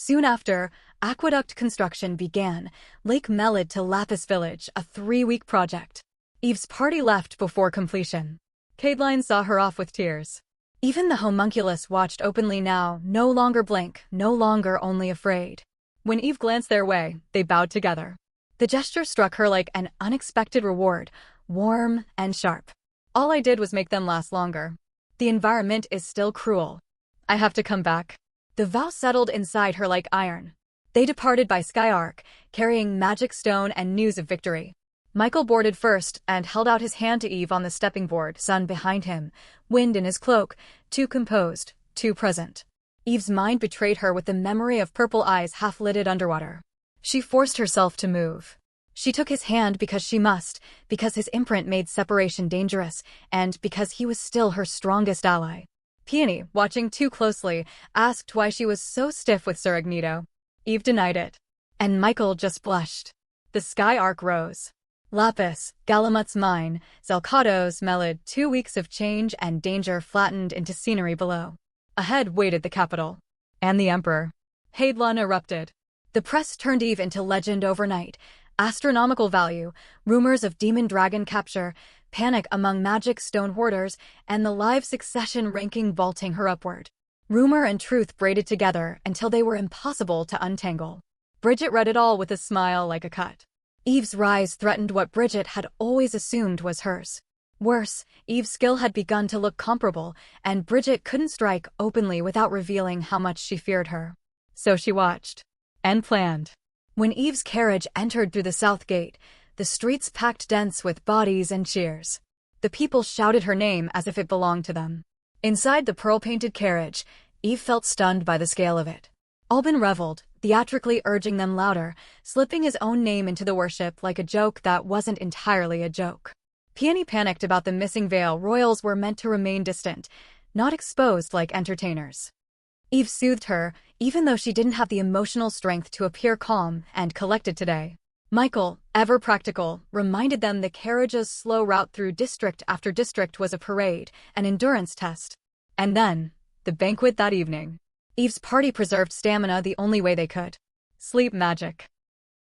Soon after, aqueduct construction began, Lake Melid to Lapis Village, a 3-week project. Eve's party left before completion. Cadeline saw her off with tears. Even the homunculus watched openly now, no longer blank, no longer only afraid. When Eve glanced their way, they bowed together. The gesture struck her like an unexpected reward, warm and sharp. All I did was make them last longer. The environment is still cruel. I have to come back. The vow settled inside her like iron. They departed by Skyark, carrying magic stone and news of victory. Michael boarded first and held out his hand to Eve on the stepping board, sun behind him, wind in his cloak, too composed, too present. Eve's mind betrayed her with the memory of purple eyes half-lidded underwater. She forced herself to move. She took his hand because she must, because his imprint made separation dangerous, and because he was still her strongest ally. Peony, watching too closely, asked why she was so stiff with Sir Ignito. Eve denied it. And Michael just blushed. The sky arc rose. Lapis, Galamut's mine, Zelkado's Melid, 2 weeks of change and danger flattened into scenery below. Ahead waited the capital. And the Emperor. Haidlon erupted. The press turned Eve into legend overnight. Astronomical value, rumors of demon dragon capture, panic among magic stone hoarders, and the live succession ranking vaulting her upward. Rumor and truth braided together until they were impossible to untangle. Bridget read it all with a smile like a cut. Eve's rise threatened what Bridget had always assumed was hers. Worse, Eve's skill had begun to look comparable, and Bridget couldn't strike openly without revealing how much she feared her. So she watched. And planned. When Eve's carriage entered through the south gate, the streets packed dense with bodies and cheers. The people shouted her name as if it belonged to them. Inside the pearl-painted carriage, Eve felt stunned by the scale of it. Albin reveled, theatrically urging them louder, slipping his own name into the worship like a joke that wasn't entirely a joke. Peony panicked about the missing veil. Royals were meant to remain distant, not exposed like entertainers. Eve soothed her, even though she didn't have the emotional strength to appear calm and collected today. Michael, ever practical, reminded them the carriage's slow route through district after district was a parade, an endurance test. And then, the banquet that evening. Eve's party preserved stamina the only way they could. Sleep magic.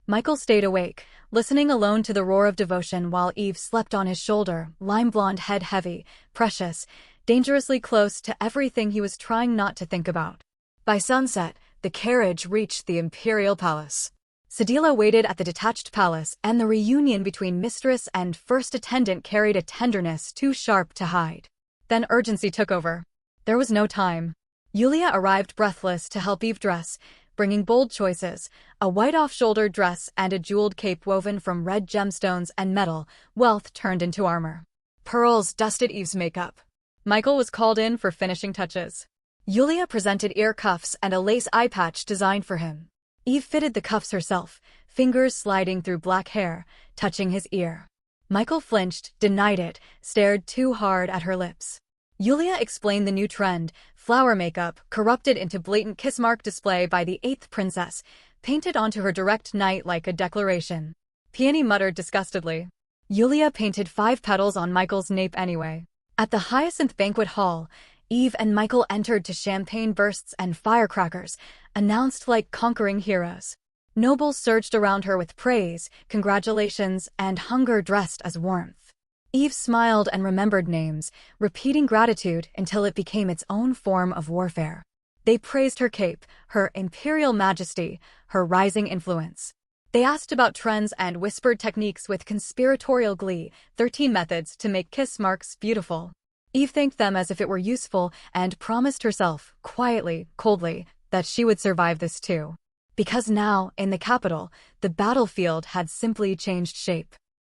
Michael stayed awake, listening alone to the roar of devotion while Eve slept on his shoulder, lime-blonde head heavy, precious, dangerously close to everything he was trying not to think about. By sunset, the carriage reached the Imperial Palace. Sedila waited at the detached palace, and the reunion between mistress and first attendant carried a tenderness too sharp to hide. Then urgency took over. There was no time. Yulia arrived breathless to help Eve dress, bringing bold choices, a white off-shoulder dress and a jeweled cape woven from red gemstones and metal, wealth turned into armor. Pearls dusted Eve's makeup. Michael was called in for finishing touches. Yulia presented ear cuffs and a lace eye patch designed for him. Eve fitted the cuffs herself, fingers sliding through black hair, touching his ear. Michael flinched, denied it, stared too hard at her lips. Yulia explained the new trend, flower makeup, corrupted into blatant kiss mark display by the 8th princess, painted onto her direct night like a declaration. Peony muttered disgustedly. Yulia painted 5 petals on Michael's nape anyway. At the Hyacinth banquet hall, Eve and Michael entered to champagne bursts and firecrackers, announced like conquering heroes. Nobles surged around her with praise, congratulations, and hunger dressed as warmth. Eve smiled and remembered names, repeating gratitude until it became its own form of warfare. They praised her cape, her imperial majesty, her rising influence. They asked about trends and whispered techniques with conspiratorial glee, 13 methods to make kiss marks beautiful. Eve thanked them as if it were useful and promised herself, quietly, coldly, that she would survive this too. Because now, in the capital, the battlefield had simply changed shape.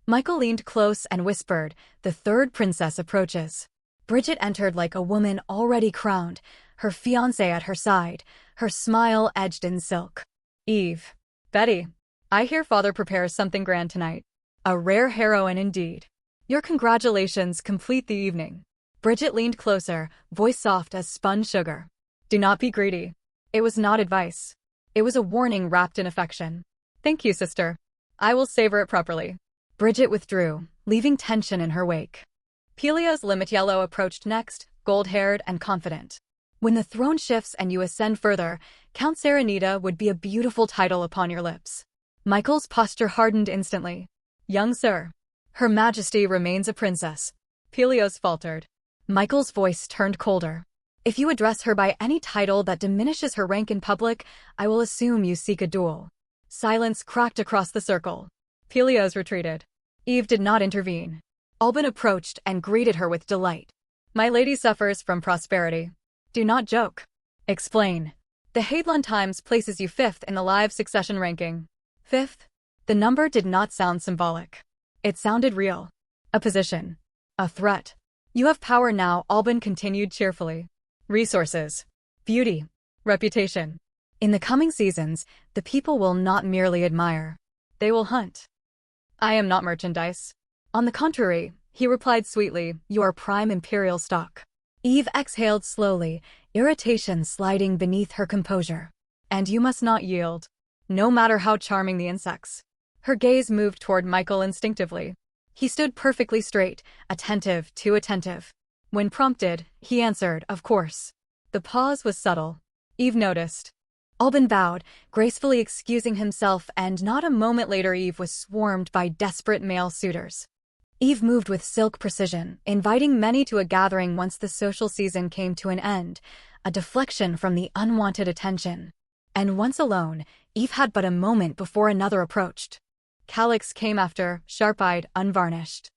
Michael leaned close and whispered, "The 3rd princess approaches." Bridget entered like a woman already crowned, her fiancé at her side, her smile edged in silk. "Eve. Betty. I hear father prepares something grand tonight. A rare heroine indeed. Your congratulations complete the evening." Bridget leaned closer, voice soft as spun sugar. "Do not be greedy." It was not advice. It was a warning wrapped in affection. "Thank you, sister. I will savor it properly." Bridget withdrew, leaving tension in her wake. Pelia's Limit Yellow approached next, gold-haired and confident. When the throne shifts and you ascend further, Count Serenita would be a beautiful title upon your lips. Michael's posture hardened instantly. Young sir, Her Majesty remains a princess. Pelios faltered. Michael's voice turned colder. If you address her by any title that diminishes her rank in public, I will assume you seek a duel. Silence cracked across the circle. Pelios retreated. Eve did not intervene. Albin approached and greeted her with delight. My lady suffers from prosperity. Do not joke. Explain. The Headland Times places you 5th in the live succession ranking. 5th? The number did not sound symbolic. It sounded real. A position. A threat. You have power now, Albin continued cheerfully. Resources. Beauty. Reputation. In the coming seasons, the people will not merely admire. They will hunt. I am not merchandise. On the contrary, he replied sweetly, you are prime imperial stock. Eve exhaled slowly, irritation sliding beneath her composure. And you must not yield, no matter how charming the insects. Her gaze moved toward Michael instinctively. He stood perfectly straight, attentive, too attentive. When prompted, he answered, of course. The pause was subtle. Eve noticed. Albin bowed, gracefully excusing himself, and not a moment later Eve was swarmed by desperate male suitors. Eve moved with silk precision, inviting many to a gathering once the social season came to an end, a deflection from the unwanted attention. And once alone, Eve had but a moment before another approached. Calix came after, sharp-eyed, unvarnished.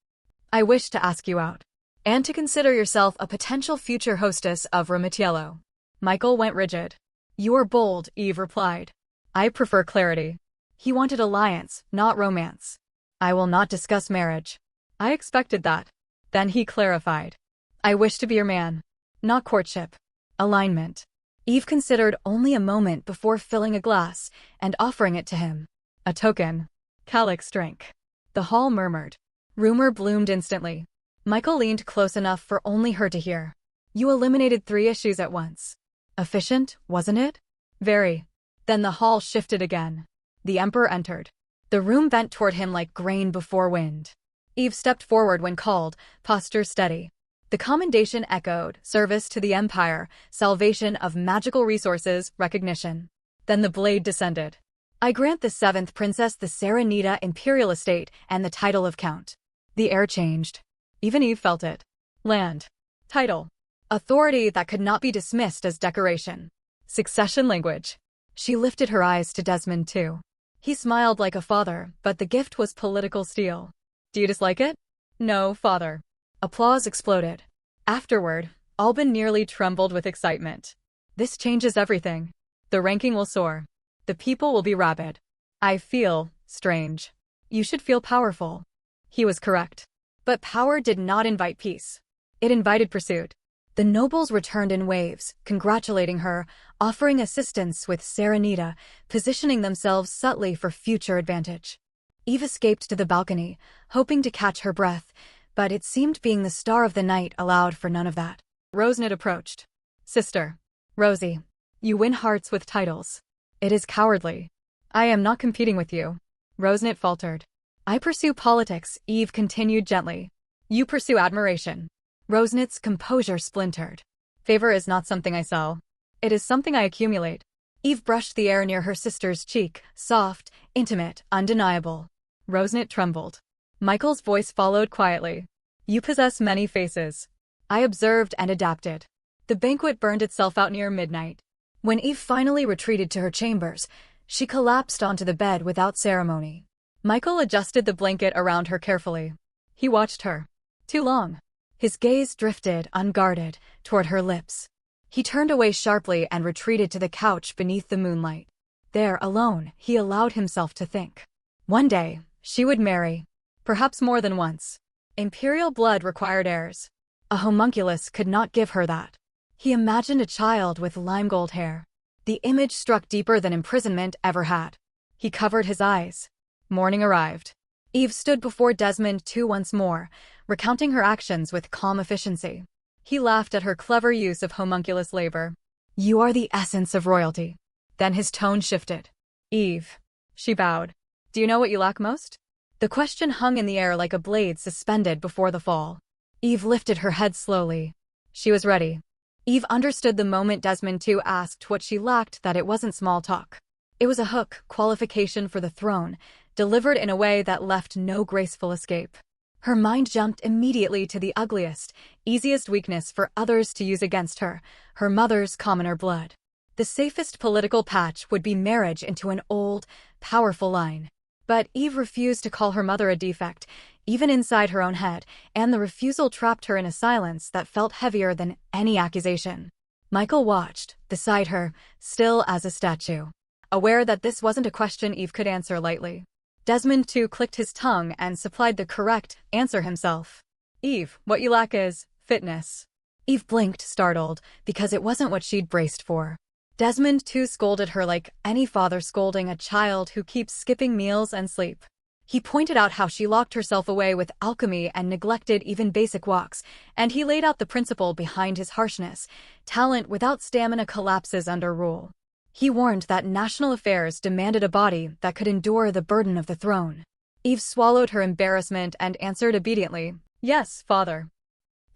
I wish to ask you out, and to consider yourself a potential future hostess of Ramatiello. Michael went rigid. You are bold, Eve replied. I prefer clarity. He wanted alliance, not romance. I will not discuss marriage. I expected that. Then he clarified. I wish to be your man. Not courtship. Alignment. Eve considered only a moment before filling a glass and offering it to him. A token. Calix drank. The hall murmured. Rumor bloomed instantly. Michael leaned close enough for only her to hear. You eliminated 3 issues at once. Efficient, wasn't it? Very. Then the hall shifted again. The Emperor entered. The room bent toward him like grain before wind. Eve stepped forward when called, posture steady. The commendation echoed, service to the Empire, salvation of magical resources, recognition. Then the blade descended. I grant the 7th Princess the Serenita Imperial Estate and the title of Count. The air changed. Even Eve felt it. Land. Title. Authority that could not be dismissed as decoration. Succession language. She lifted her eyes to Desmond too. He smiled like a father, but the gift was political steel. Do you dislike it? No, father. Applause exploded. Afterward, Albin nearly trembled with excitement. This changes everything. The ranking will soar. The people will be rabid. I feel strange. You should feel powerful. He was correct. But power did not invite peace. It invited pursuit. The nobles returned in waves, congratulating her, offering assistance with Serenita, positioning themselves subtly for future advantage. Eve escaped to the balcony, hoping to catch her breath, but it seemed being the star of the night allowed for none of that. Rosnet approached. Sister. Rosie. You win hearts with titles. It is cowardly. I am not competing with you. Rosnet faltered. I pursue politics, Eve continued gently. You pursue admiration. Rosnet's composure splintered. Favor is not something I sell. It is something I accumulate. Eve brushed the air near her sister's cheek, soft, intimate, undeniable. Rosnet trembled. Michael's voice followed quietly. You possess many faces. I observed and adapted. The banquet burned itself out near midnight. When Eve finally retreated to her chambers, she collapsed onto the bed without ceremony. Michael adjusted the blanket around her carefully. He watched her. Too long. His gaze drifted, unguarded, toward her lips. He turned away sharply and retreated to the couch beneath the moonlight. There, alone, he allowed himself to think. One day, she would marry. Perhaps more than once. Imperial blood required heirs. A homunculus could not give her that. He imagined a child with lime-gold hair. The image struck deeper than imprisonment ever had. He covered his eyes. Morning arrived. Eve stood before Desmond too once more, recounting her actions with calm efficiency. He laughed at her clever use of homunculus labor. You are the essence of royalty. Then his tone shifted. Eve. She bowed. Do you know what you lack most? The question hung in the air like a blade suspended before the fall. Eve lifted her head slowly. She was ready. Eve understood the moment Desmond too asked what she lacked that it wasn't small talk. It was a hook, qualification for the throne, delivered in a way that left no graceful escape. Her mind jumped immediately to the ugliest, easiest weakness for others to use against her, her mother's commoner blood. The safest political patch would be marriage into an old, powerful line. But Eve refused to call her mother a defect, even inside her own head, and the refusal trapped her in a silence that felt heavier than any accusation. Michael watched, beside her, still as a statue, aware that this wasn't a question Eve could answer lightly. Desmond too clicked his tongue and supplied the correct answer himself. Eve, what you lack is fitness. Eve blinked, startled, because it wasn't what she'd braced for. Desmond too scolded her like any father scolding a child who keeps skipping meals and sleep. He pointed out how she locked herself away with alchemy and neglected even basic walks, and he laid out the principle behind his harshness: talent without stamina collapses under rule. He warned that national affairs demanded a body that could endure the burden of the throne. Eve swallowed her embarrassment and answered obediently, "Yes, father."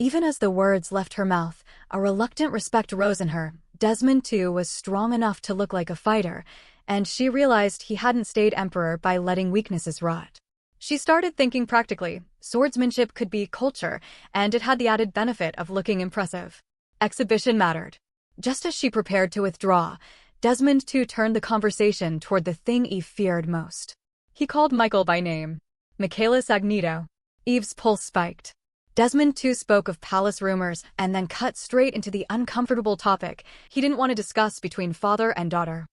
Even as the words left her mouth, a reluctant respect rose in her. Desmond too was strong enough to look like a fighter, and she realized he hadn't stayed emperor by letting weaknesses rot. She started thinking practically. Swordsmanship could be culture, and it had the added benefit of looking impressive. Exhibition mattered. Just as she prepared to withdraw, Desmond too turned the conversation toward the thing Eve feared most. He called Michael by name. Michaelis Agneto. Eve's pulse spiked. Desmond too spoke of palace rumors and then cut straight into the uncomfortable topic he didn't want to discuss between father and daughter.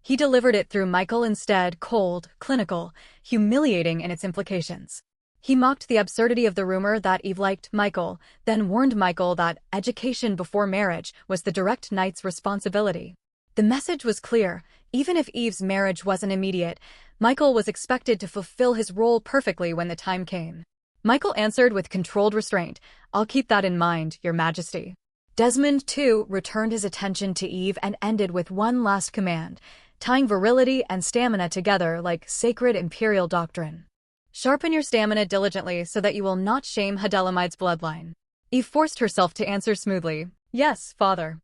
He delivered it through Michael instead, cold, clinical, humiliating in its implications. He mocked the absurdity of the rumor that Eve liked Michael, then warned Michael that education before marriage was the direct knight's responsibility. The message was clear. Even if Eve's marriage wasn't immediate, Michael was expected to fulfill his role perfectly when the time came. Michael answered with controlled restraint, "I'll keep that in mind, Your Majesty." Desmond, too, returned his attention to Eve and ended with one last command, tying virility and stamina together like sacred imperial doctrine. "Sharpen your stamina diligently so that you will not shame Hadelamide's bloodline." Eve forced herself to answer smoothly, "Yes, father."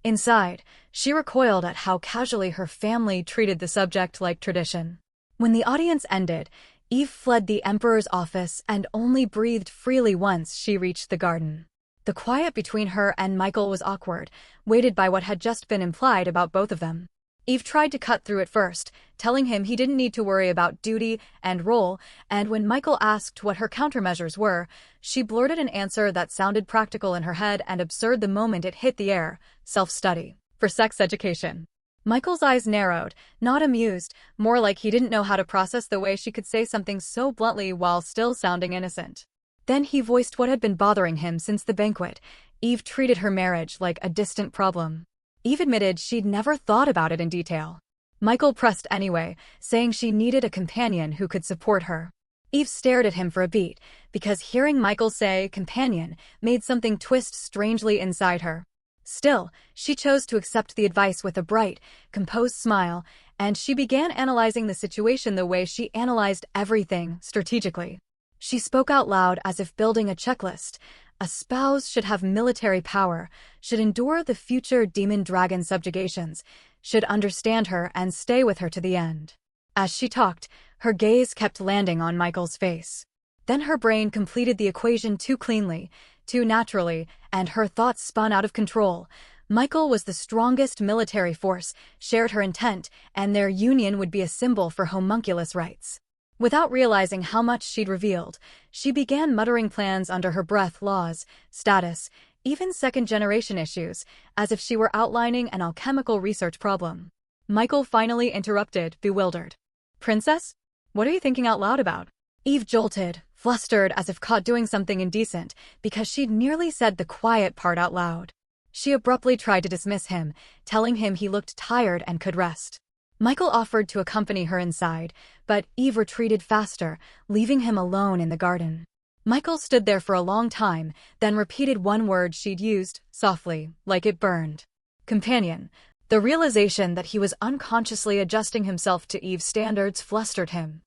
Inside, she recoiled at how casually her family treated the subject like tradition. When the audience ended, Eve fled the emperor's office and only breathed freely once she reached the garden. The quiet between her and Michael was awkward, weighted by what had just been implied about both of them. Eve tried to cut through at first, telling him he didn't need to worry about duty and role, and when Michael asked what her countermeasures were, she blurted an answer that sounded practical in her head and absurd the moment it hit the air: self-study. For sex education. Michael's eyes narrowed, not amused, more like he didn't know how to process the way she could say something so bluntly while still sounding innocent. Then he voiced what had been bothering him since the banquet. Eve treated her marriage like a distant problem. Eve admitted she'd never thought about it in detail. Michael pressed anyway, saying she needed a companion who could support her. Eve stared at him for a beat, because hearing Michael say companion made something twist strangely inside her. Still, she chose to accept the advice with a bright, composed smile, and she began analyzing the situation the way she analyzed everything, strategically. She spoke out loud as if building a checklist. A spouse should have military power, should endure the future demon-dragon subjugations, should understand her and stay with her to the end. As she talked, her gaze kept landing on Michael's face. Then her brain completed the equation too cleanly, too naturally, and her thoughts spun out of control. Michael was the strongest military force, shared her intent, and their union would be a symbol for homunculus rights. Without realizing how much she'd revealed, she began muttering plans under her breath: laws, status, even second-generation issues, as if she were outlining an alchemical research problem. Michael finally interrupted, bewildered. "Princess? What are you thinking out loud about?" Eve jolted, flustered as if caught doing something indecent, because she'd nearly said the quiet part out loud. She abruptly tried to dismiss him, telling him he looked tired and could rest. Michael offered to accompany her inside, but Eve retreated faster, leaving him alone in the garden. Michael stood there for a long time, then repeated one word she'd used, softly, like it burned. Companion. The realization that he was unconsciously adjusting himself to Eve's standards flustered him.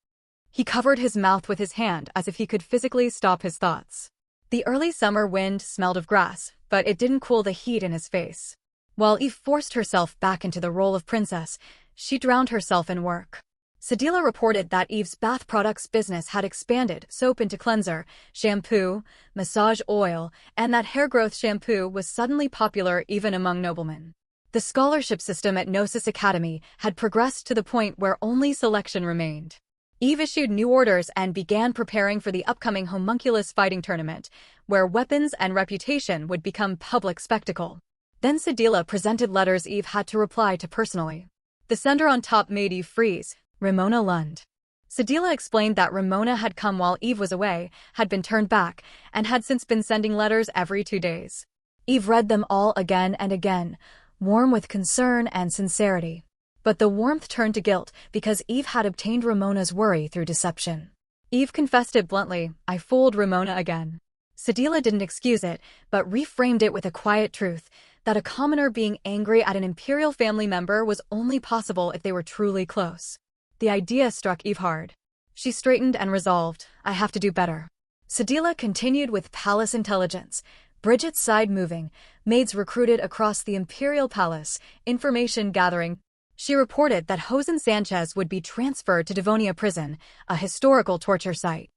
He covered his mouth with his hand as if he could physically stop his thoughts. The early summer wind smelled of grass, but it didn't cool the heat in his face. While Eve forced herself back into the role of princess, she drowned herself in work. Sedila reported that Eve's bath products business had expanded soap into cleanser, shampoo, massage oil, and that hair growth shampoo was suddenly popular even among noblemen. The scholarship system at Gnosis Academy had progressed to the point where only selection remained. Eve issued new orders and began preparing for the upcoming homunculus fighting tournament, where weapons and reputation would become public spectacle. Then Sedila presented letters Eve had to reply to personally. The sender on top made Eve freeze. Ramona Lund. Sedila explained that Ramona had come while Eve was away, had been turned back, and had since been sending letters every 2 days. Eve read them all again and again, warm with concern and sincerity. But the warmth turned to guilt because Eve had obtained Ramona's worry through deception. Eve confessed it bluntly, "I fooled Ramona again." Sedila didn't excuse it, but reframed it with a quiet truth, that a commoner being angry at an imperial family member was only possible if they were truly close. The idea struck Eve hard. She straightened and resolved, "I have to do better." Sedila continued with palace intelligence. Bridget's side moving, maids recruited across the imperial palace, information gathering. She reported that Hosen Sanchez would be transferred to Devonia prison, a historical torture site.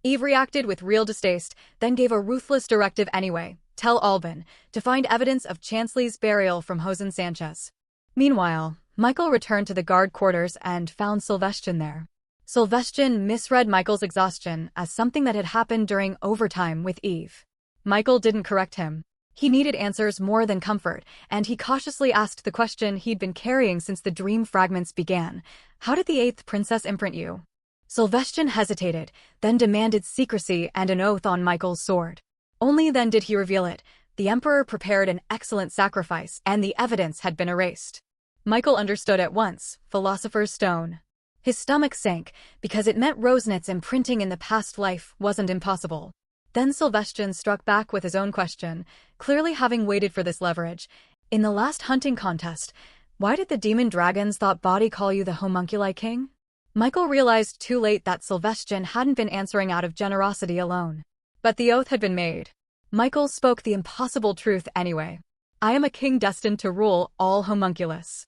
Eve reacted with real distaste, then gave a ruthless directive anyway, "Tell Alban to find evidence of Chansley's burial from Hosen Sanchez." Meanwhile, Michael returned to the guard quarters and found Sylvestian there. Sylvestian misread Michael's exhaustion as something that had happened during overtime with Eve. Michael didn't correct him. He needed answers more than comfort, and he cautiously asked the question he'd been carrying since the dream fragments began. "How did the 8th princess imprint you?" Sylvestian hesitated, then demanded secrecy and an oath on Michael's sword. Only then did he reveal it. The Emperor prepared an excellent sacrifice, and the evidence had been erased. Michael understood at once, philosopher's stone. His stomach sank, because it meant Rosnit's imprinting in the past life wasn't impossible. Then Sylvestian struck back with his own question, clearly having waited for this leverage. "In the last hunting contest, why did the demon dragons thought body call you the homunculi king?" Michael realized too late that Sylvestian hadn't been answering out of generosity alone. But the oath had been made. Michael spoke the impossible truth anyway. "I am a king destined to rule all homunculus."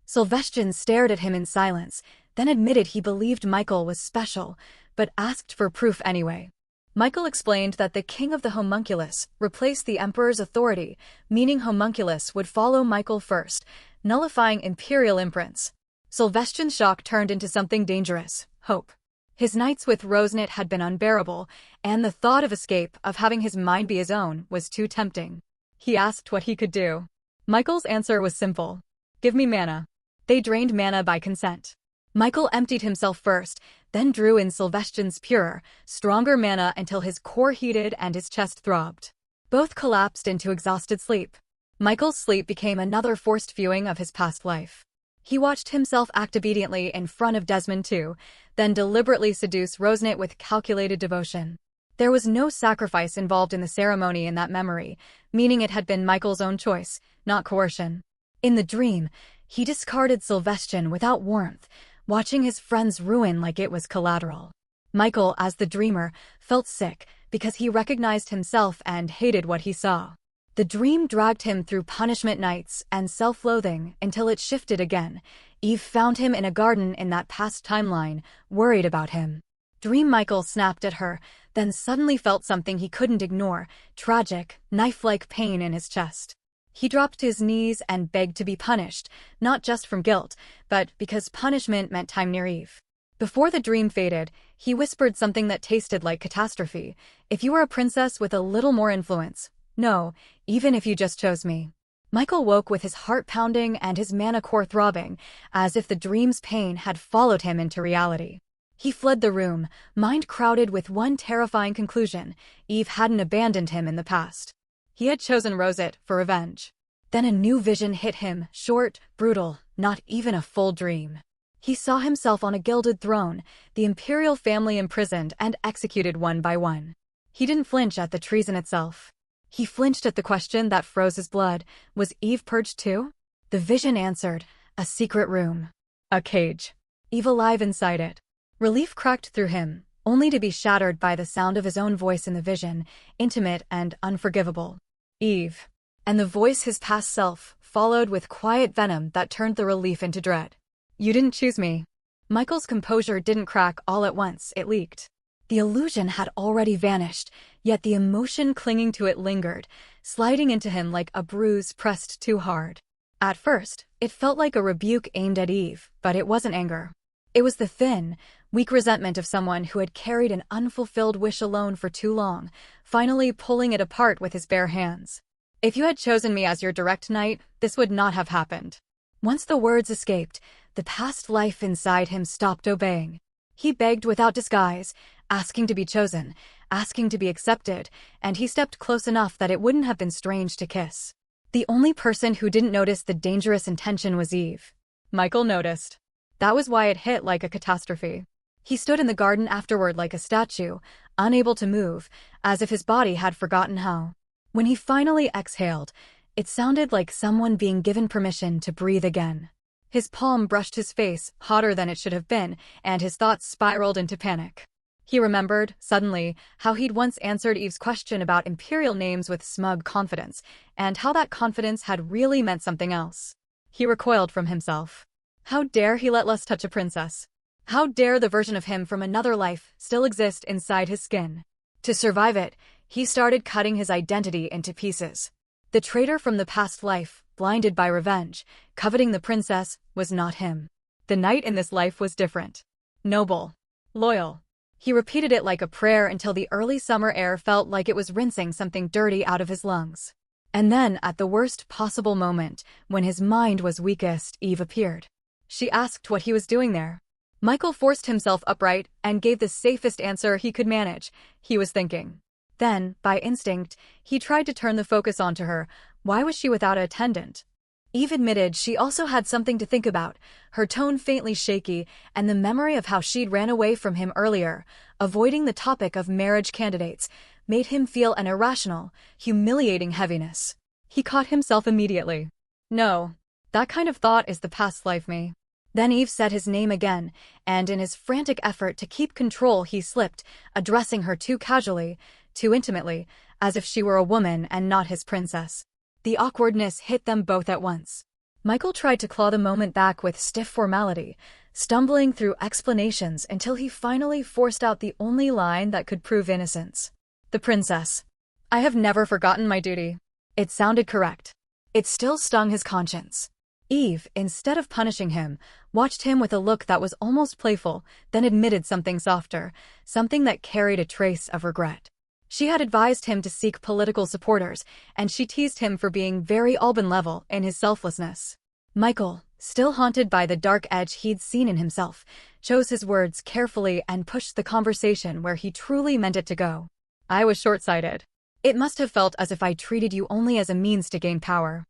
Sylvestian stared at him in silence, then admitted he believed Michael was special, but asked for proof anyway. Michael explained that the king of the homunculus replaced the emperor's authority, meaning homunculus would follow Michael first, nullifying imperial imprints. Sylvestian's shock turned into something dangerous, hope. His nights with Rosnit had been unbearable, and the thought of escape, of having his mind be his own, was too tempting. He asked what he could do. Michael's answer was simple. "Give me mana." They drained mana by consent. Michael emptied himself first, then drew in Sylvestian's purer, stronger mana until his core heated and his chest throbbed. Both collapsed into exhausted sleep. Michael's sleep became another forced viewing of his past life. He watched himself act obediently in front of Desmond II, then deliberately seduce Rosnit with calculated devotion. There was no sacrifice involved in the ceremony in that memory, meaning it had been Michael's own choice, not coercion. In the dream, he discarded Sylvestian without warmth, watching his friend's ruin like it was collateral. Michael, as the dreamer, felt sick because he recognized himself and hated what he saw. The dream dragged him through punishment nights and self-loathing until it shifted again. Eve found him in a garden in that past timeline, worried about him. Dream Michael snapped at her, then suddenly felt something he couldn't ignore, tragic, knife-like pain in his chest. He dropped to his knees and begged to be punished, not just from guilt, but because punishment meant time near Eve. Before the dream faded, he whispered something that tasted like catastrophe. "If you were a princess with a little more influence. No, even if you just chose me." Michael woke with his heart pounding and his mana core throbbing, as if the dream's pain had followed him into reality. He fled the room, mind crowded with one terrifying conclusion: Eve hadn't abandoned him in the past. He had chosen Rosnit for revenge. Then a new vision hit him, short, brutal, not even a full dream. He saw himself on a gilded throne, the imperial family imprisoned and executed one by one. He didn't flinch at the treason itself. He flinched at the question that froze his blood. Was Eve purged too? The vision answered, a secret room. A cage. Eve alive inside it. Relief cracked through him. only to be shattered by the sound of his own voice in the vision, intimate and unforgivable. Eve. And the voice his past self followed with quiet venom that turned the relief into dread. You didn't choose me. Michael's composure didn't crack all at once, it leaked. The illusion had already vanished, yet the emotion clinging to it lingered, sliding into him like a bruise pressed too hard. At first, it felt like a rebuke aimed at Eve, but it wasn't anger. It was the thin, weak resentment of someone who had carried an unfulfilled wish alone for too long, finally pulling it apart with his bare hands. If you had chosen me as your direct knight, this would not have happened. Once the words escaped, the past life inside him stopped obeying. He begged without disguise, asking to be chosen, asking to be accepted, and he stepped close enough that it wouldn't have been strange to kiss. The only person who didn't notice the dangerous intention was Eve. Michael noticed. That was why it hit like a catastrophe. He stood in the garden afterward like a statue, unable to move, as if his body had forgotten how. When he finally exhaled, it sounded like someone being given permission to breathe again. His palm brushed his face, hotter than it should have been, and his thoughts spiraled into panic. He remembered, suddenly, how he'd once answered Eve's question about imperial names with smug confidence, and how that confidence had really meant something else. He recoiled from himself. How dare he let lust touch a princess? How dare the version of him from another life still exist inside his skin? To survive it, he started cutting his identity into pieces. The traitor from the past life, blinded by revenge, coveting the princess, was not him. The knight in this life was different. Noble. Loyal. He repeated it like a prayer until the early summer air felt like it was rinsing something dirty out of his lungs. And then, at the worst possible moment, when his mind was weakest, Eve appeared. She asked what he was doing there. Michael forced himself upright and gave the safest answer he could manage. He was thinking. Then, by instinct, he tried to turn the focus onto her. Why was she without an attendant? Eve admitted she also had something to think about, her tone faintly shaky, and the memory of how she'd ran away from him earlier, avoiding the topic of marriage candidates, made him feel an irrational, humiliating heaviness. He caught himself immediately. No, that kind of thought is the past life me. Then Eve said his name again, and in his frantic effort to keep control he slipped, addressing her too casually, too intimately, as if she were a woman and not his princess. The awkwardness hit them both at once. Michael tried to claw the moment back with stiff formality, stumbling through explanations until he finally forced out the only line that could prove innocence. The princess. I have never forgotten my duty. It sounded correct. It still stung his conscience. Eve, instead of punishing him, watched him with a look that was almost playful, then admitted something softer, something that carried a trace of regret. She had advised him to seek political supporters, and she teased him for being very Alban-level in his selflessness. Michael, still haunted by the dark edge he'd seen in himself, chose his words carefully and pushed the conversation where he truly meant it to go. I was short-sighted. It must have felt as if I treated you only as a means to gain power.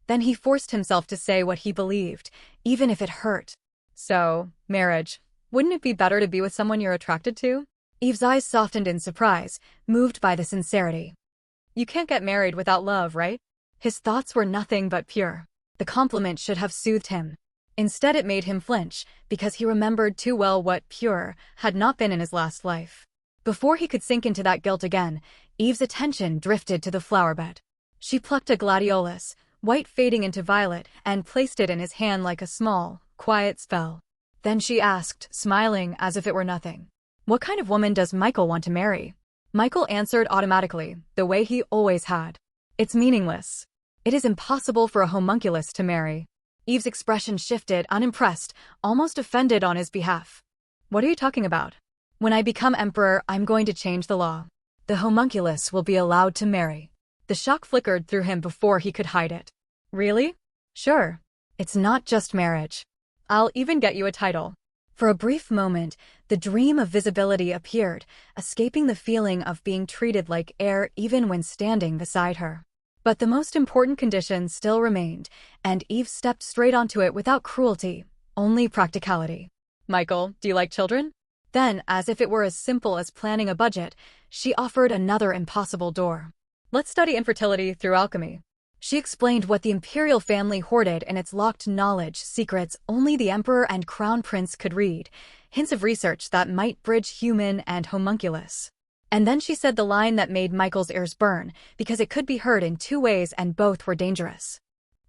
Then he forced himself to say what he believed, even if it hurt. So, marriage. Wouldn't it be better to be with someone you're attracted to? Eve's eyes softened in surprise, moved by the sincerity. You can't get married without love, right? His thoughts were nothing but pure. The compliment should have soothed him. Instead it made him flinch, because he remembered too well what pure had not been in his last life. Before he could sink into that guilt again, Eve's attention drifted to the flowerbed. She plucked a gladiolus, white fading into violet, and placed it in his hand like a small, quiet spell. Then she asked, smiling as if it were nothing. What kind of woman does Michael want to marry? Michael answered automatically, the way he always had. It's meaningless. It is impossible for a homunculus to marry. Eve's expression shifted, unimpressed, almost offended on his behalf. What are you talking about? When I become emperor, I'm going to change the law. The homunculus will be allowed to marry. The shock flickered through him before he could hide it. Really? Sure. It's not just marriage. I'll even get you a title. For a brief moment, the dream of visibility appeared, escaping the feeling of being treated like air even when standing beside her. But the most important condition still remained, and Eve stepped straight onto it without cruelty, only practicality. Michael, do you like children? Then, as if it were as simple as planning a budget, she offered another impossible door. Let's study infertility through alchemy. She explained what the imperial family hoarded in its locked knowledge secrets only the emperor and crown prince could read, hints of research that might bridge human and homunculus. And then she said the line that made Michael's ears burn, because it could be heard in two ways and both were dangerous.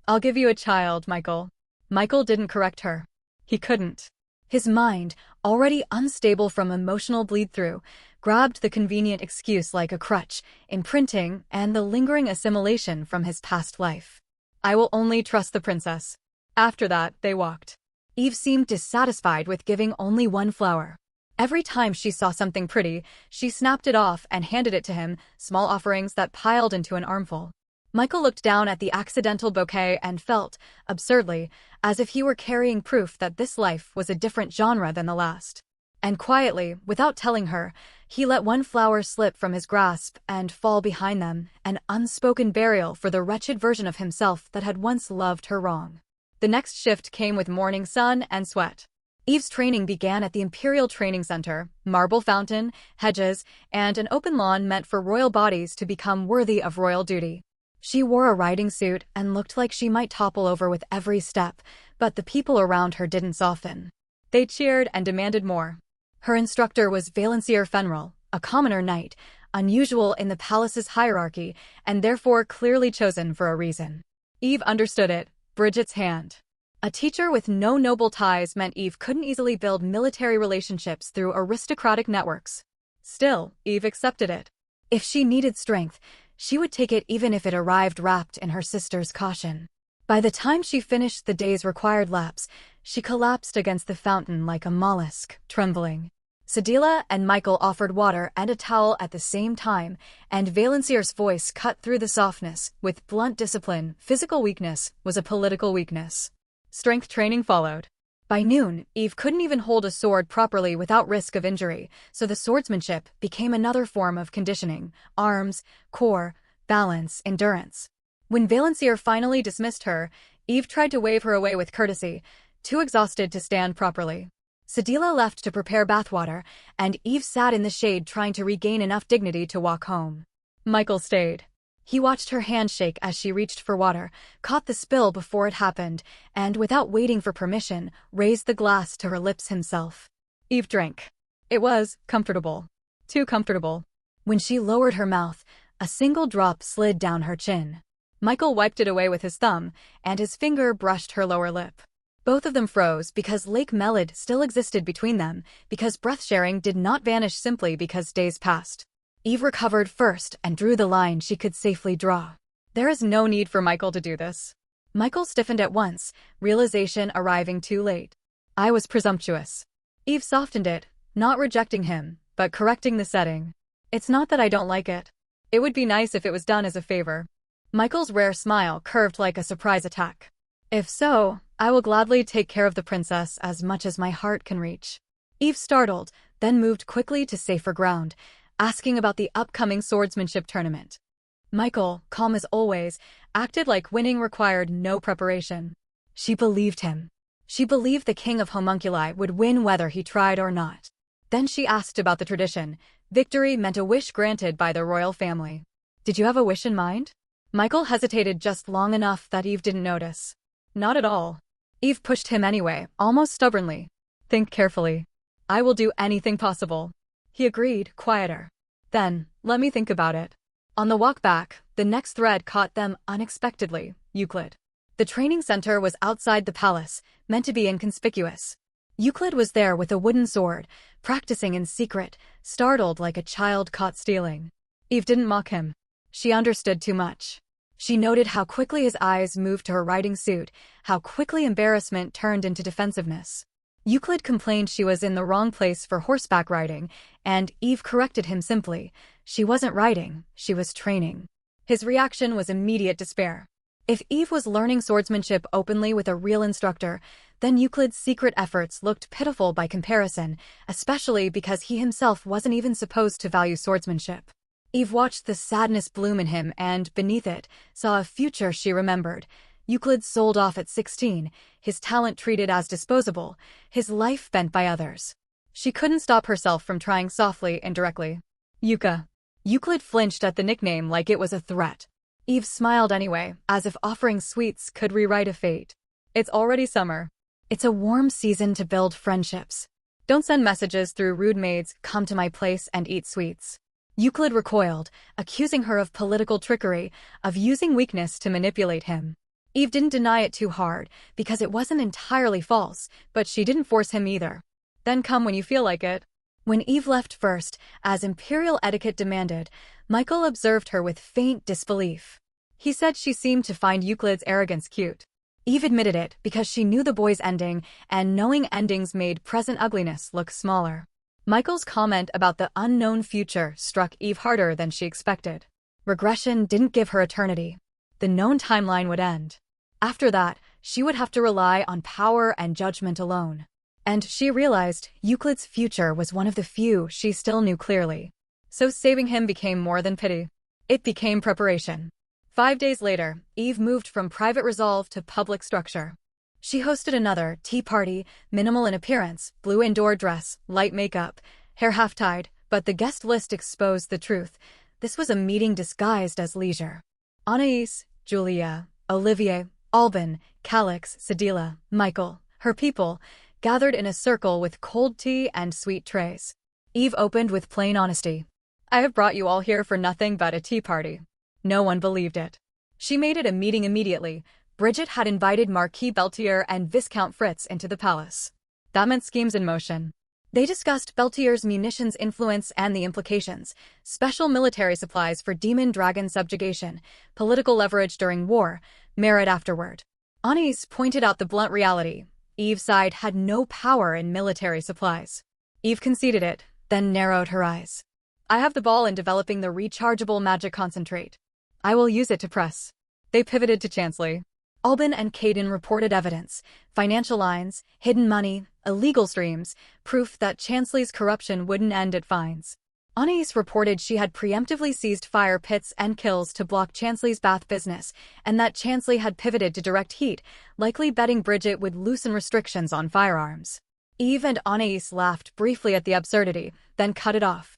"I'll give you a child, Michael." Michael didn't correct her. He couldn't. His mind, already unstable from emotional bleed-through, grabbed the convenient excuse like a crutch, imprinting, and the lingering assimilation from his past life. "I will only trust the princess." After that, they walked. Eve seemed dissatisfied with giving only one flower. Every time she saw something pretty, she snapped it off and handed it to him, small offerings that piled into an armful. Michael looked down at the accidental bouquet and felt, absurdly, as if he were carrying proof that this life was a different genre than the last. And quietly, without telling her, he let one flower slip from his grasp and fall behind them, an unspoken burial for the wretched version of himself that had once loved her wrong. The next shift came with morning sun and sweat. Eve's training began at the Imperial Training Center, marble fountain, hedges, and an open lawn meant for royal bodies to become worthy of royal duty. She wore a riding suit and looked like she might topple over with every step, but the people around her didn't soften. They cheered and demanded more. Her instructor was Valensier Fenral, a commoner knight, unusual in the palace's hierarchy, and therefore clearly chosen for a reason. Eve understood it, Bridget's hand. A teacher with no noble ties meant Eve couldn't easily build military relationships through aristocratic networks. Still, Eve accepted it. If she needed strength, she would take it even if it arrived wrapped in her sister's caution. By the time she finished the day's required laps, she collapsed against the fountain like a mollusk, trembling. Sedila and Michael offered water and a towel at the same time, and Valencier's voice cut through the softness. With blunt discipline, physical weakness was a political weakness. Strength training followed. By noon, Eve couldn't even hold a sword properly without risk of injury, so the swordsmanship became another form of conditioning: arms, core, balance, endurance. When Valencier finally dismissed her, Eve tried to wave her away with courtesy, too exhausted to stand properly. Sedila left to prepare bathwater, and Eve sat in the shade trying to regain enough dignity to walk home. Michael stayed. He watched her hand shake as she reached for water, caught the spill before it happened, and without waiting for permission, raised the glass to her lips himself. Eve drank. It was comfortable. Too comfortable. When she lowered her mouth, a single drop slid down her chin. Michael wiped it away with his thumb, and his finger brushed her lower lip. Both of them froze because Lake Melid still existed between them, because breath-sharing did not vanish simply because days passed. Eve recovered first and drew the line she could safely draw. There is no need for Michael to do this. Michael stiffened at once, realization arriving too late. I was presumptuous. Eve softened it, not rejecting him, but correcting the setting. It's not that I don't like it. It would be nice if it was done as a favor. Michael's rare smile curved like a surprise attack. If so, I will gladly take care of the princess as much as my heart can reach. Eve startled, then moved quickly to safer ground, asking about the upcoming swordsmanship tournament. Michael, calm as always, acted like winning required no preparation. She believed him. She believed the king of homunculi would win whether he tried or not. Then she asked about the tradition. Victory meant a wish granted by the royal family. Did you have a wish in mind? Michael hesitated just long enough that Eve didn't notice. Not at all. Eve pushed him anyway, almost stubbornly. Think carefully. I will do anything possible. He agreed, quieter. Then, let me think about it. On the walk back, the next thread caught them unexpectedly: Euclid. The training center was outside the palace, meant to be inconspicuous. Euclid was there with a wooden sword, practicing in secret, startled like a child caught stealing. Eve didn't mock him. She understood too much. She noted how quickly his eyes moved to her riding suit, how quickly embarrassment turned into defensiveness. Euclid complained she was in the wrong place for horseback riding, and Eve corrected him simply. She wasn't riding, she was training. His reaction was immediate despair. If Eve was learning swordsmanship openly with a real instructor, then Euclid's secret efforts looked pitiful by comparison, especially because he himself wasn't even supposed to value swordsmanship. Eve watched the sadness bloom in him and, beneath it, saw a future she remembered. Euclid sold off at 16, his talent treated as disposable, his life bent by others. She couldn't stop herself from trying softly and directly. Yuka. Euclid flinched at the nickname like it was a threat. Eve smiled anyway, as if offering sweets could rewrite a fate. It's already summer. It's a warm season to build friendships. Don't send messages through rude maids, come to my place and eat sweets. Euclid recoiled, accusing her of political trickery, of using weakness to manipulate him. Eve didn't deny it too hard, because it wasn't entirely false, but she didn't force him either. Then come when you feel like it. When Eve left first, as imperial etiquette demanded, Michael observed her with faint disbelief. He said she seemed to find Euclid's arrogance cute. Eve admitted it because she knew the boy's ending, and knowing endings made present ugliness look smaller. Michael's comment about the unknown future struck Eve harder than she expected. Regression didn't give her eternity. The known timeline would end. After that, she would have to rely on power and judgment alone. And she realized Euclid's future was one of the few she still knew clearly. So saving him became more than pity. It became preparation. 5 days later, Eve moved from private resolve to public structure. She hosted another tea party, minimal in appearance, blue indoor dress, light makeup, hair half-tied, but the guest list exposed the truth. This was a meeting disguised as leisure. Anais, Julia, Olivier, Albin, Calix, Sedila, Michael, her people, gathered in a circle with cold tea and sweet trays. Eve opened with plain honesty. I have brought you all here for nothing but a tea party. No one believed it. She made it a meeting immediately. Bridget had invited Marquis Beltier and Viscount Fritz into the palace. That meant schemes in motion. They discussed Beltier's munitions influence and the implications, special military supplies for demon dragon subjugation, political leverage during war, merit afterward. Anais pointed out the blunt reality. Eve's side had no power in military supplies. Eve conceded it, then narrowed her eyes. I have the ball in developing the rechargeable magic concentrate. I will use it to press. They pivoted to Chansley. Albin and Caden reported evidence, financial lines, hidden money, illegal streams, proof that Chansley's corruption wouldn't end at fines. Anais reported she had preemptively seized fire pits and kills to block Chansley's bath business, and that Chansley had pivoted to direct heat, likely betting Bridget would loosen restrictions on firearms. Eve and Anais laughed briefly at the absurdity, then cut it off.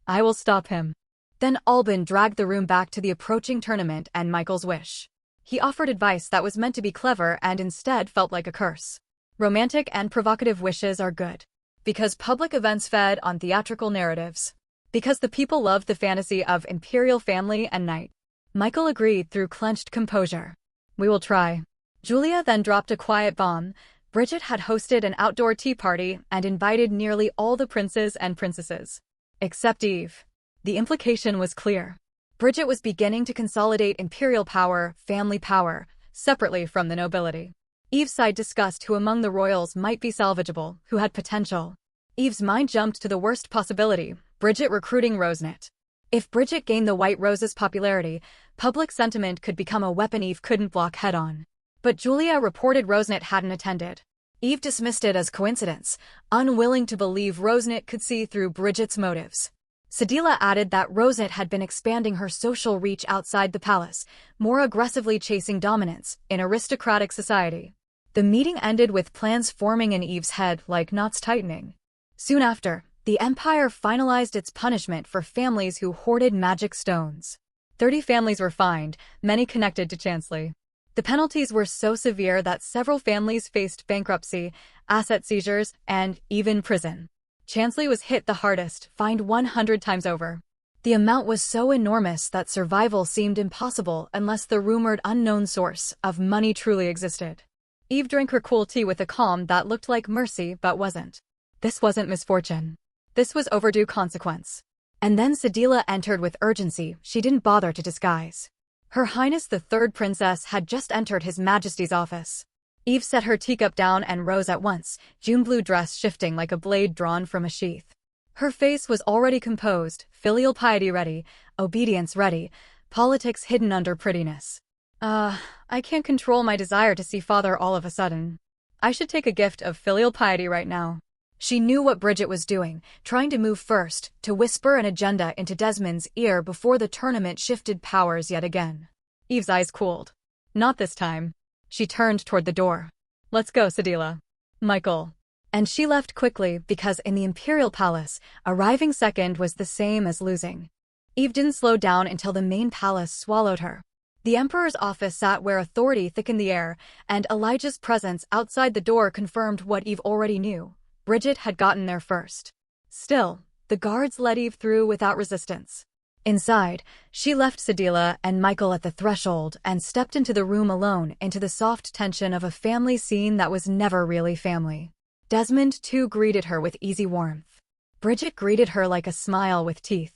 I will stop him. Then Albin dragged the room back to the approaching tournament and Michael's wish. He offered advice that was meant to be clever and instead felt like a curse. Romantic and provocative wishes are good. Because public events fed on theatrical narratives. Because the people loved the fantasy of imperial family and knight. Michael agreed through clenched composure. We will try. Julia then dropped a quiet bomb. Bridget had hosted an outdoor tea party and invited nearly all the princes and princesses. Except Eve. The implication was clear. Bridget was beginning to consolidate imperial power, family power, separately from the nobility. Eve's side discussed who among the royals might be salvageable, who had potential. Eve's mind jumped to the worst possibility, Bridget recruiting Rosenet. If Bridget gained the White Rose's popularity, public sentiment could become a weapon Eve couldn't block head-on. But Julia reported Rosenet hadn't attended. Eve dismissed it as coincidence, unwilling to believe Rosenet could see through Bridget's motives. Sedila added that Rosenet had been expanding her social reach outside the palace, more aggressively chasing dominance in aristocratic society. The meeting ended with plans forming in Eve's head like knots tightening. Soon after, the Empire finalized its punishment for families who hoarded magic stones. 30 families were fined, many connected to Chansley. The penalties were so severe that several families faced bankruptcy, asset seizures, and even prison. Chansley was hit the hardest, fined 100 times over. The amount was so enormous that survival seemed impossible unless the rumored unknown source of money truly existed. Eve drank her cool tea with a calm that looked like mercy but wasn't. This wasn't misfortune. This was overdue consequence. And then Sedila entered with urgency she didn't bother to disguise. Her Highness the Third Princess had just entered His Majesty's office. Eve set her teacup down and rose at once, June blue dress shifting like a blade drawn from a sheath. Her face was already composed, filial piety ready, obedience ready, politics hidden under prettiness. I can't control my desire to see father all of a sudden. I should take a gift of filial piety right now. She knew what Bridget was doing, trying to move first, to whisper an agenda into Desmond's ear before the tournament shifted powers yet again. Eve's eyes cooled. Not this time. She turned toward the door. Let's go, Sedila. Michael. And she left quickly because in the Imperial Palace, arriving second was the same as losing. Eve didn't slow down until the main palace swallowed her. The Emperor's office sat where authority thickened the air, and Elijah's presence outside the door confirmed what Eve already knew. Bridget had gotten there first. Still, the guards let Eve through without resistance. Inside, she left Sedila and Michael at the threshold and stepped into the room alone, into the soft tension of a family scene that was never really family. Desmond, too, greeted her with easy warmth. Bridget greeted her like a smile with teeth.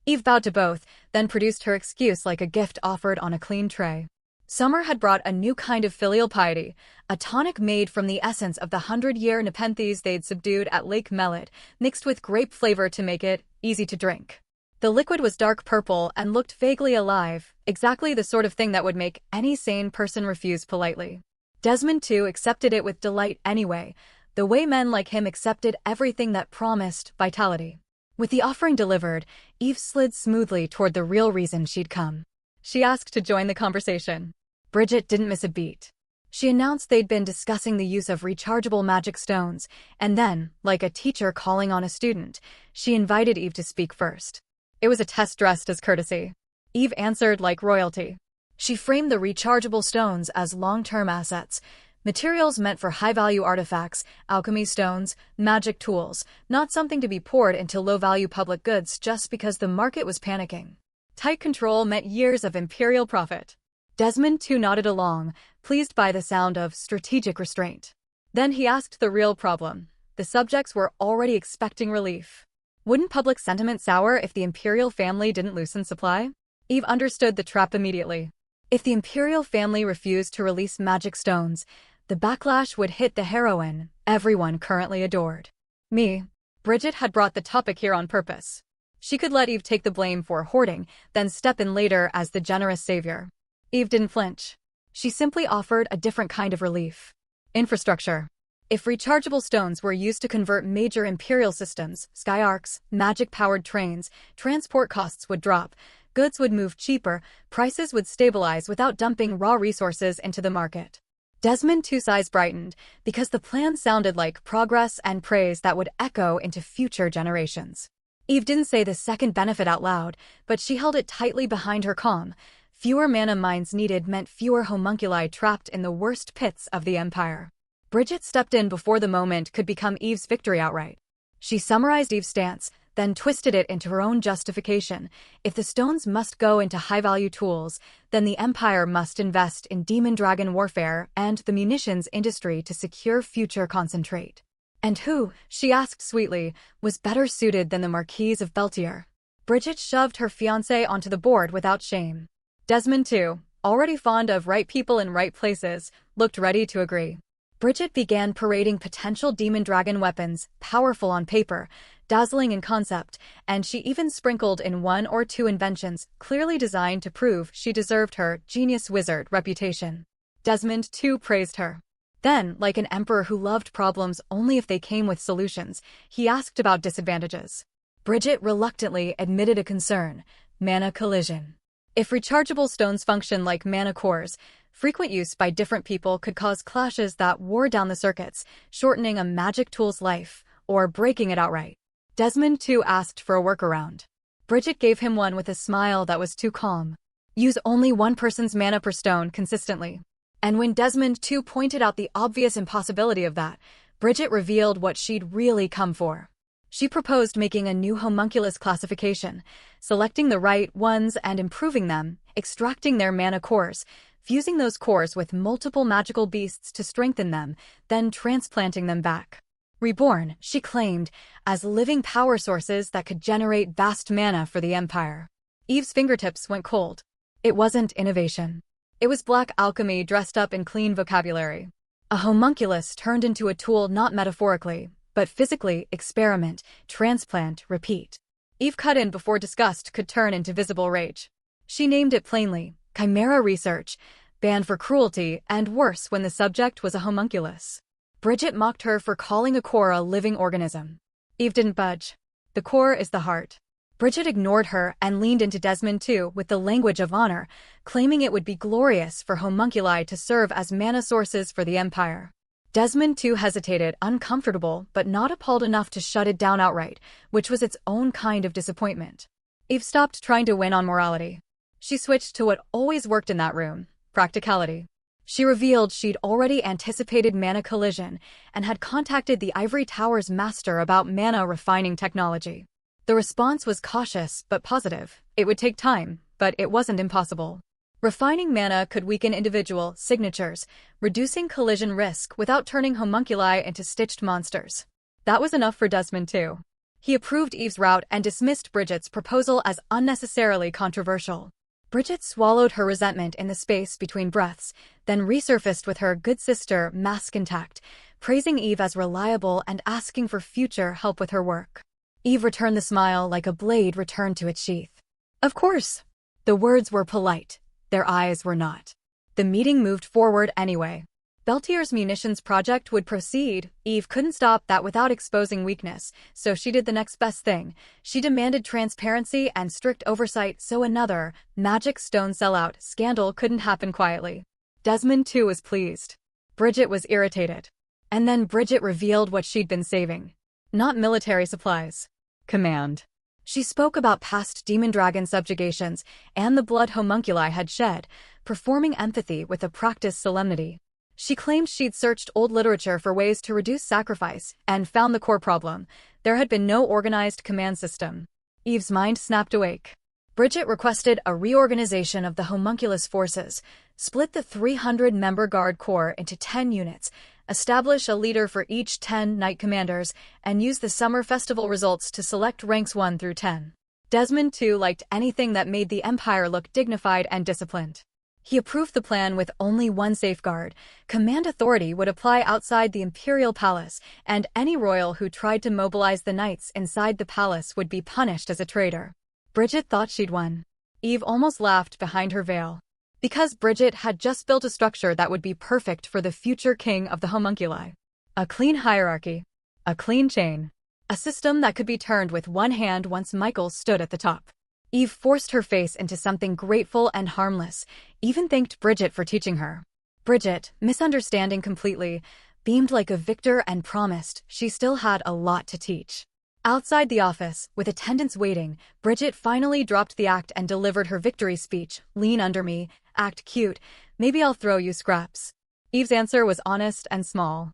Eve bowed to both, then produced her excuse like a gift offered on a clean tray. Summer had brought a new kind of filial piety, a tonic made from the essence of the 100-year Nepenthes they'd subdued at Lake Mellet, mixed with grape flavor to make it easy to drink. The liquid was dark purple and looked vaguely alive, exactly the sort of thing that would make any sane person refuse politely. Desmond, too, accepted it with delight anyway, the way men like him accepted everything that promised vitality. With the offering delivered, Eve slid smoothly toward the real reason she'd come. She asked to join the conversation. Bridget didn't miss a beat. She announced they'd been discussing the use of rechargeable magic stones, and then, like a teacher calling on a student, she invited Eve to speak first. It was a test dressed as courtesy. Eve answered like royalty. She framed the rechargeable stones as long-term assets, materials meant for high-value artifacts, alchemy stones, magic tools, not something to be poured into low-value public goods just because the market was panicking. Tight control meant years of imperial profit. Desmond, too, nodded along, pleased by the sound of strategic restraint. Then he asked the real problem. The subjects were already expecting relief. Wouldn't public sentiment sour if the imperial family didn't loosen supply? Eve understood the trap immediately. If the imperial family refused to release magic stones, the backlash would hit the heroine everyone currently adored. Me. Bridget had brought the topic here on purpose. She could let Eve take the blame for hoarding, then step in later as the generous savior. Eve didn't flinch. She simply offered a different kind of relief. Infrastructure. If rechargeable stones were used to convert major imperial systems, sky arcs, magic-powered trains, transport costs would drop, goods would move cheaper, prices would stabilize without dumping raw resources into the market. Desmond, too's eyes brightened, because the plan sounded like progress and praise that would echo into future generations. Eve didn't say the second benefit out loud, but she held it tightly behind her calm. Fewer mana mines needed meant fewer homunculi trapped in the worst pits of the Empire. Bridget stepped in before the moment could become Eve's victory outright. She summarized Eve's stance, then twisted it into her own justification. If the stones must go into high-value tools, then the Empire must invest in demon-dragon warfare and the munitions industry to secure future concentrate. And who, she asked sweetly, was better suited than the Marquise of Beltier? Bridget shoved her fiancé onto the board without shame. Desmond, too, already fond of right people in right places, looked ready to agree. Bridget began parading potential demon-dragon weapons, powerful on paper, dazzling in concept, and she even sprinkled in one or two inventions clearly designed to prove she deserved her genius wizard reputation. Desmond, too, praised her. Then, like an emperor who loved problems only if they came with solutions, he asked about disadvantages. Bridget reluctantly admitted a concern: mana collision. If rechargeable stones function like mana cores, frequent use by different people could cause clashes that wore down the circuits, shortening a magic tool's life, or breaking it outright. Desmond, too, asked for a workaround. Bridget gave him one with a smile that was too calm. Use only one person's mana per stone consistently. And when Desmond, too, pointed out the obvious impossibility of that, Bridget revealed what she'd really come for. She proposed making a new homunculus classification, selecting the right ones and improving them, extracting their mana cores, fusing those cores with multiple magical beasts to strengthen them, then transplanting them back. Reborn, she claimed, as living power sources that could generate vast mana for the Empire. Eve's fingertips went cold. It wasn't innovation. It was black alchemy dressed up in clean vocabulary. A homunculus turned into a tool not metaphorically, but physically: experiment, transplant, repeat. Eve cut in before disgust could turn into visible rage. She named it plainly: Chimera Research, banned for cruelty, and worse when the subject was a homunculus. Bridget mocked her for calling a core a living organism. Eve didn't budge. The core is the heart. Bridget ignored her and leaned into Desmond, too, with the language of honor, claiming it would be glorious for homunculi to serve as mana sources for the Empire. Desmond, too, hesitated, uncomfortable but not appalled enough to shut it down outright, which was its own kind of disappointment. Eve stopped trying to win on morality. She switched to what always worked in that room: practicality. She revealed she'd already anticipated mana collision and had contacted the Ivory Tower's master about mana refining technology. The response was cautious but positive. It would take time, but it wasn't impossible. Refining mana could weaken individual signatures, reducing collision risk without turning homunculi into stitched monsters. That was enough for Desmond too. He approved Eve's route and dismissed Bridget's proposal as unnecessarily controversial. Bridget swallowed her resentment in the space between breaths, then resurfaced with her good sister mask intact, praising Eve as reliable and asking for future help with her work. Eve returned the smile like a blade returned to its sheath. Of course. The words were polite. Their eyes were not. The meeting moved forward anyway. Beltier's munitions project would proceed. Eve couldn't stop that without exposing weakness, so she did the next best thing. She demanded transparency and strict oversight so another magic stone sellout scandal couldn't happen quietly. Desmond too was pleased. Bridget was irritated. And then Bridget revealed what she'd been saving. Not military supplies. Command. She spoke about past demon dragon subjugations and the blood homunculi had shed, performing empathy with a practiced solemnity. She claimed she'd searched old literature for ways to reduce sacrifice and found the core problem. There had been no organized command system. Eve's mind snapped awake. Bridget requested a reorganization of the homunculus forces, split the 300-member Guard Corps into 10 units, establish a leader for each 10 Knight Commanders, and use the summer festival results to select ranks 1 through 10. Desmond too liked anything that made the Empire look dignified and disciplined. He approved the plan with only one safeguard. Command authority would apply outside the Imperial Palace, and any royal who tried to mobilize the knights inside the palace would be punished as a traitor. Bridget thought she'd won. Eve almost laughed behind her veil. Because Bridget had just built a structure that would be perfect for the future king of the homunculi. A clean hierarchy. A clean chain. A system that could be turned with one hand once Michael stood at the top. Eve forced her face into something grateful and harmless, even thanked Bridget for teaching her. Bridget, misunderstanding completely, beamed like a victor and promised she still had a lot to teach. Outside the office, with attendants waiting, Bridget finally dropped the act and delivered her victory speech. Lean under me, act cute, maybe I'll throw you scraps. Eve's answer was honest and small.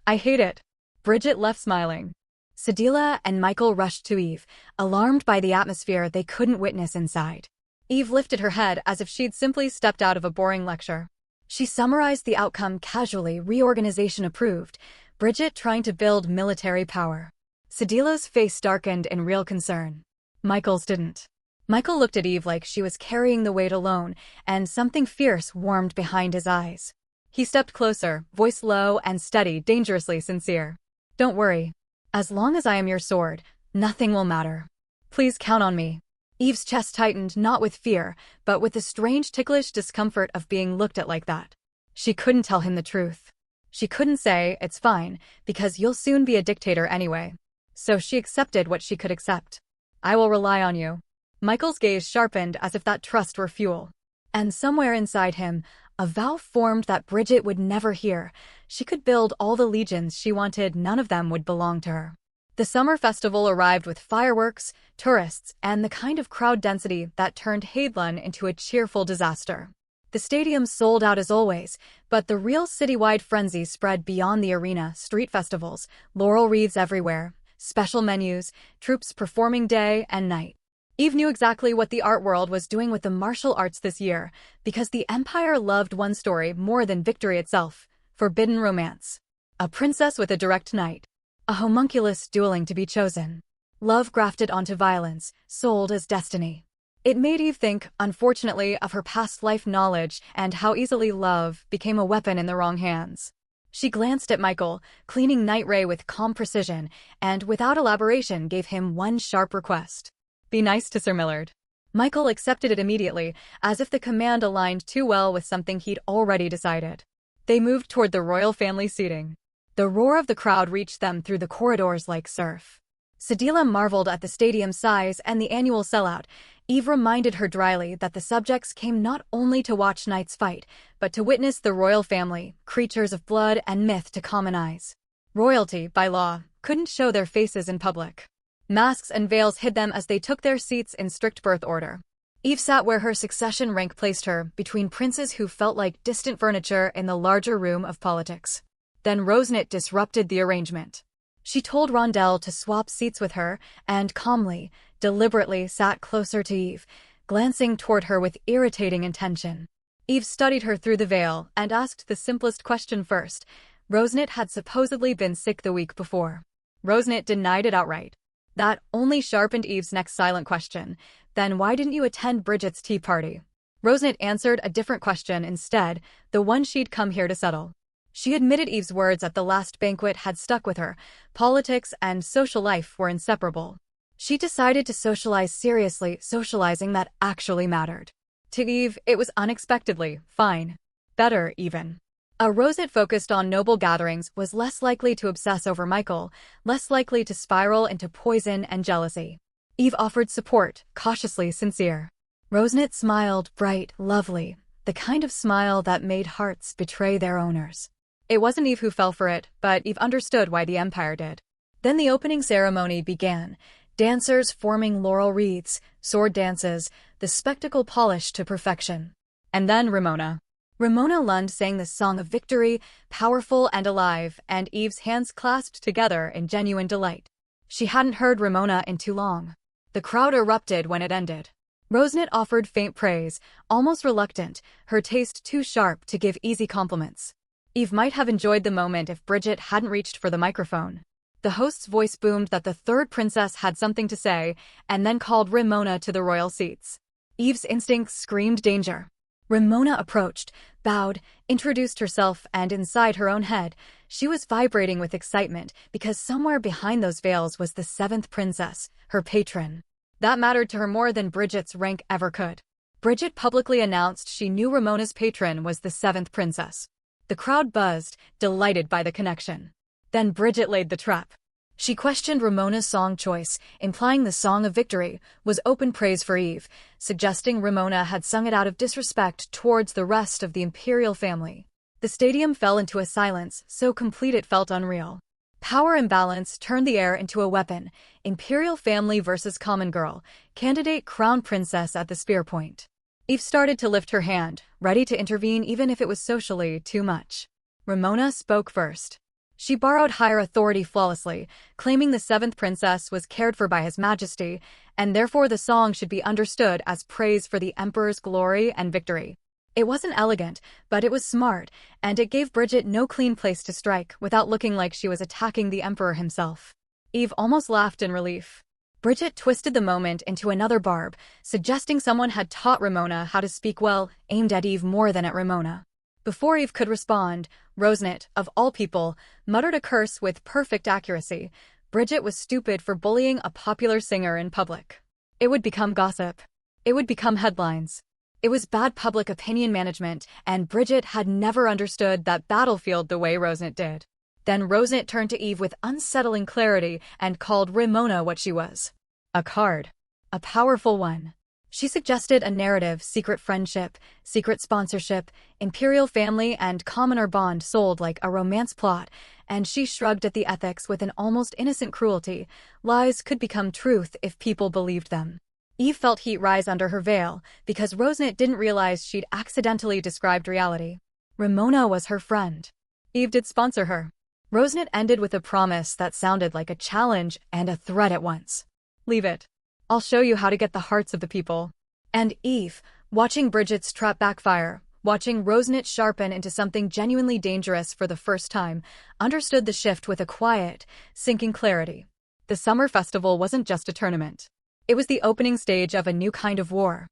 I hate it. Bridget left smiling. Sedila and Michael rushed to Eve, alarmed by the atmosphere they couldn't witness inside. Eve lifted her head as if she'd simply stepped out of a boring lecture. She summarized the outcome casually: reorganization approved, Bridget trying to build military power. Sedila's face darkened in real concern. Michael's didn't. Michael looked at Eve like she was carrying the weight alone, and something fierce warmed behind his eyes. He stepped closer, voice low and steady, dangerously sincere. Don't worry. As long as I am your sword, nothing will matter. Please count on me. Eve's chest tightened, not with fear, but with the strange ticklish discomfort of being looked at like that. She couldn't tell him the truth. She couldn't say, it's fine, because you'll soon be a dictator anyway. So she accepted what she could accept. I will rely on you. Michael's gaze sharpened as if that trust were fuel. And somewhere inside him, a vow formed that Bridget would never hear. She could build all the legions she wanted, none of them would belong to her. The summer festival arrived with fireworks, tourists, and the kind of crowd density that turned Haidlun into a cheerful disaster. The stadium sold out as always, but the real citywide frenzy spread beyond the arena: street festivals, laurel wreaths everywhere, special menus, troops performing day and night. Eve knew exactly what the art world was doing with the martial arts this year, because the Empire loved one story more than victory itself: forbidden romance. A princess with a direct knight. A homunculus dueling to be chosen. Love grafted onto violence, sold as destiny. It made Eve think, unfortunately, of her past life knowledge and how easily love became a weapon in the wrong hands. She glanced at Michael, cleaning Night Ray with calm precision, and without elaboration gave him one sharp request. Be nice to Sir Millard. Michael accepted it immediately, as if the command aligned too well with something he'd already decided. They moved toward the royal family seating. The roar of the crowd reached them through the corridors like surf. Sedila marveled at the stadium's size and the annual sellout. Eve reminded her dryly that the subjects came not only to watch knights fight, but to witness the royal family, creatures of blood and myth to common eyes. Royalty, by law, couldn't show their faces in public. Masks and veils hid them as they took their seats in strict birth order. Eve sat where her succession rank placed her, between princes who felt like distant furniture in the larger room of politics. Then Rosnit disrupted the arrangement. She told Rondell to swap seats with her, and calmly, deliberately sat closer to Eve, glancing toward her with irritating intention. Eve studied her through the veil and asked the simplest question first. Rosnit had supposedly been sick the week before. Rosnit denied it outright. That only sharpened Eve's next silent question. Then why didn't you attend Bridget's tea party? Rosnit answered a different question instead, the one she'd come here to settle. She admitted Eve's words at the last banquet had stuck with her. Politics and social life were inseparable. She decided to socialize seriously, socializing that actually mattered. To Eve, it was unexpectedly fine. Better, even. A Rosnit focused on noble gatherings was less likely to obsess over Michael, less likely to spiral into poison and jealousy. Eve offered support, cautiously sincere. Rosnit smiled, bright, lovely, the kind of smile that made hearts betray their owners. It wasn't Eve who fell for it, but Eve understood why the Empire did. Then the opening ceremony began. Dancers forming laurel wreaths, sword dances, the spectacle polished to perfection. And then Ramona. Ramona Lund sang the song of victory, powerful and alive, and Eve's hands clasped together in genuine delight. She hadn't heard Ramona in too long. The crowd erupted when it ended. Rosnit offered faint praise, almost reluctant, her taste too sharp to give easy compliments. Eve might have enjoyed the moment if Bridget hadn't reached for the microphone. The host's voice boomed that the third princess had something to say, and then called Ramona to the royal seats. Eve's instincts screamed danger. Ramona approached, bowed, introduced herself, and inside her own head, she was vibrating with excitement because somewhere behind those veils was the seventh princess, her patron. That mattered to her more than Bridget's rank ever could. Bridget publicly announced she knew Ramona's patron was the seventh princess. The crowd buzzed, delighted by the connection. Then Bridget laid the trap. She questioned Ramona's song choice, implying the Song of Victory was open praise for Eve, suggesting Ramona had sung it out of disrespect towards the rest of the imperial family. The stadium fell into a silence so complete it felt unreal. Power imbalance turned the air into a weapon. Imperial family versus common girl, candidate crown princess at the spear point. Eve started to lift her hand, ready to intervene even if it was socially too much. Ramona spoke first. She borrowed higher authority flawlessly, claiming the seventh princess was cared for by His Majesty, and therefore the song should be understood as praise for the Emperor's glory and victory. It wasn't elegant, but it was smart, and it gave Bridget no clean place to strike without looking like she was attacking the Emperor himself. Eve almost laughed in relief. Bridget twisted the moment into another barb, suggesting someone had taught Ramona how to speak well, aimed at Eve more than at Ramona. Before Eve could respond, Rosnit, of all people, muttered a curse with perfect accuracy. Bridget was stupid for bullying a popular singer in public. It would become gossip. It would become headlines. It was bad public opinion management, and Bridget had never understood that battlefield the way Rosnit did. Then Rosnit turned to Eve with unsettling clarity and called Ramona what she was. A card. A powerful one. She suggested a narrative, secret friendship, secret sponsorship, imperial family and commoner bond sold like a romance plot, and she shrugged at the ethics with an almost innocent cruelty. Lies could become truth if people believed them. Eve felt heat rise under her veil, because Rosnit didn't realize she'd accidentally described reality. Ramona was her friend. Eve did sponsor her. Rosnit ended with a promise that sounded like a challenge and a threat at once. Leave it. I'll show you how to get the hearts of the people. And Eve, watching Bridget's trap backfire, watching Rosnit sharpen into something genuinely dangerous for the first time, understood the shift with a quiet, sinking clarity. The summer festival wasn't just a tournament. It was the opening stage of a new kind of war.